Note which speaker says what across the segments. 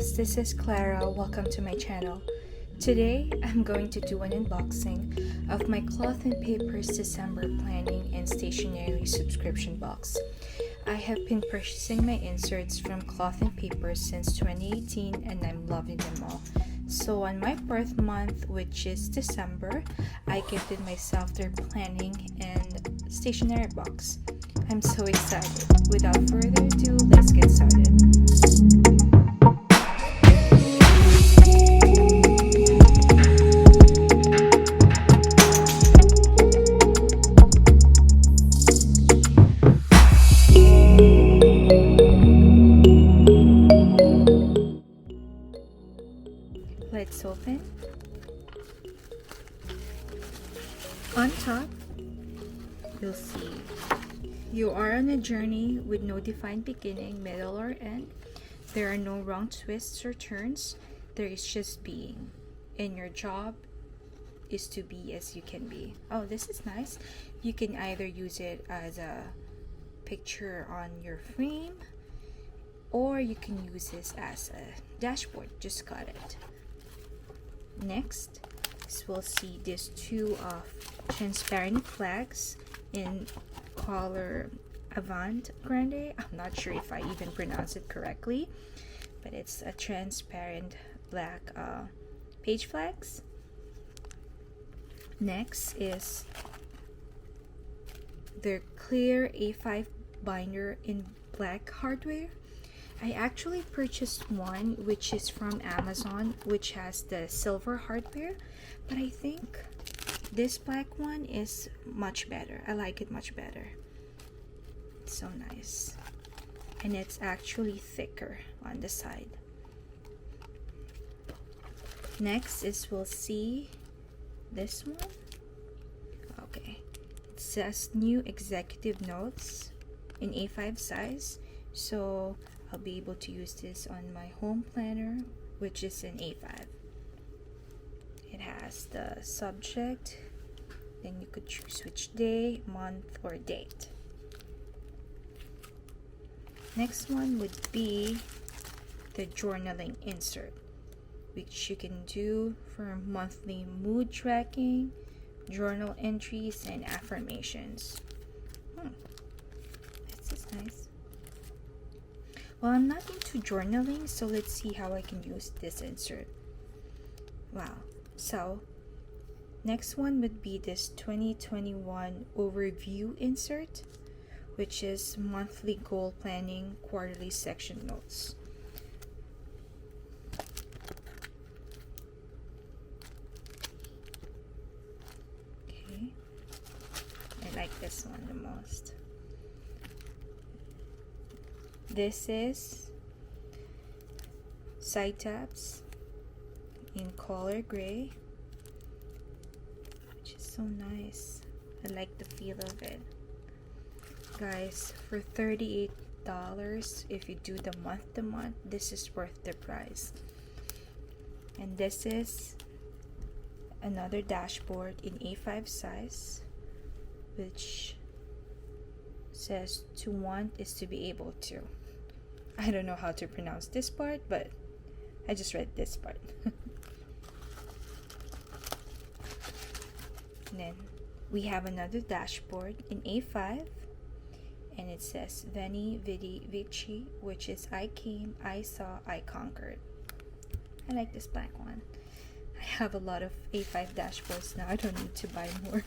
Speaker 1: loves, this is Clara. Welcome to my channel. Today I'm going to do an unboxing of my Cloth and Paper's December planning and stationery subscription box. I have been purchasing my inserts from Cloth and Paper since 2018 and I'm loving them all. So on my birth month, which is December, I gifted myself their planning and stationery box. I'm so excited. Without further ado, let's get started. Let's open. On top, you'll see you are on a journey with no defined beginning, middle, or end. There are no wrong twists or turns. There is just being. And your job is to be as you can be. Oh, this is nice. You can either use it as a picture on your frame, or you can use this as a dashboard. Just got it. Next, we'll see these two transparent flags in color Avant Grande. I'm not sure if I even pronounce it correctly, but it's a transparent black page flags. Next is the clear A5 binder in black hardware. I actually purchased one which is from Amazon, which has the silver hardware, but I think this black one is much better. I like it much better. It's so nice. And it's actually thicker on the side. Next is we'll see this one. Okay. It says new executive notes in A5 size. So I'll be able to use this on my home planner, which is in A5. It has the subject, then you could choose which day, month, or date. Next one would be the journaling insert, which you can do for monthly mood tracking, journal entries, and affirmations. This is nice. Well, I'm not into journaling, so let's see how I can use this insert. Wow. So, next one would be this 2021 overview insert, which is monthly goal planning, quarterly section notes. Okay. I like this one the most. This is side tabs in color gray, which is so nice. I like the feel of it. Guys, for $38, if you do the month to month, this is worth the price. And this is another dashboard in A5 size, which says to want is to be able to. I don't know how to pronounce this part, but I just read this part. Then we have another dashboard in A5, and it says Veni Vidi Vici, which is I came, I saw, I conquered. I like this black one. I have a lot of A5 dashboards now. I don't need to buy more.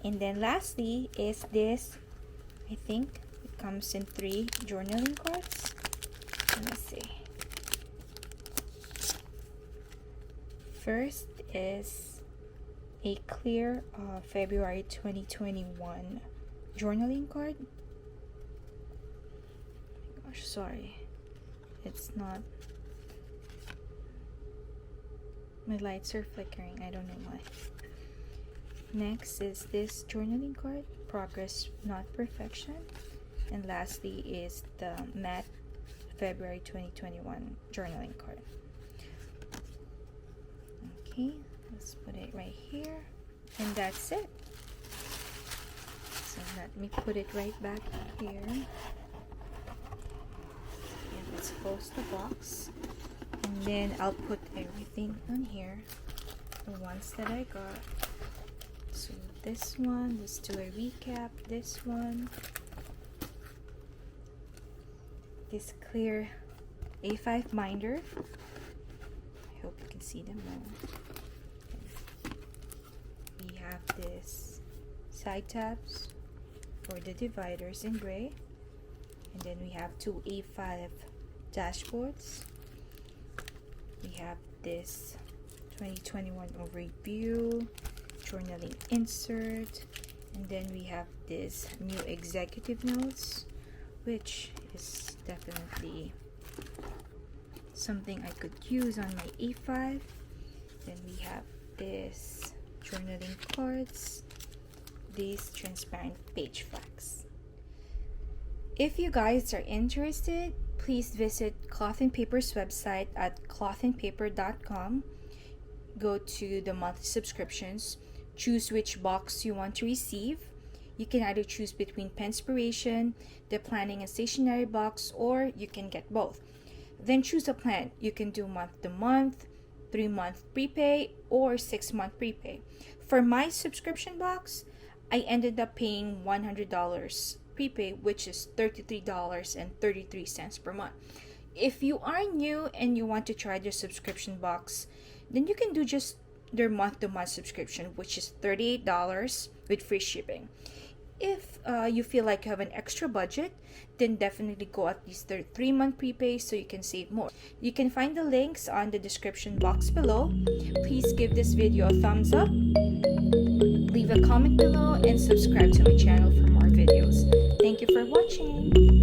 Speaker 1: And then lastly is this. I think it comes in 3 journaling cards. Let's see. First is a clear February 2021 journaling card. Gosh, sorry. It's not. My lights are flickering. I don't know why. Next is this journaling card, progress not perfection. And lastly is the matte February 2021 journaling card. Okay, let's put it right here, and that's it. So let me put it right back here. let's close the box, and then I'll put everything on here, the ones that I got. So this one, let's do a recap. This one, this clear A5 binder. I hope you can see them all. We have this side tabs for the dividers in gray, and then we have two A5 dashboards. We have this 2021 overview, journaling insert, and then we have this new executive notes, which is definitely something I could use on my A5. Then we have this journaling cards, these transparent page flags. If you guys are interested, please visit Cloth and Paper's website at cloth&paper.com. Go to the monthly subscriptions, choose which box you want to receive. You can either choose between Penspiration, the planning and stationery box, or you can get both. Then choose a plan. You can do month to month, 3-month prepay, or 6-month prepay. For my subscription box, I ended up paying $100 prepay, which is $33.33 per month. If you are new and you want to try their subscription box, then you can do just their month-to-month subscription, which is $38 with free shipping. If you feel like you have an extra budget, then definitely go at least their 3-month prepay so you can save more. You can find the links on the description box below. Please give this video a thumbs up, leave a comment below, and subscribe to my channel for more videos. Thank you for watching.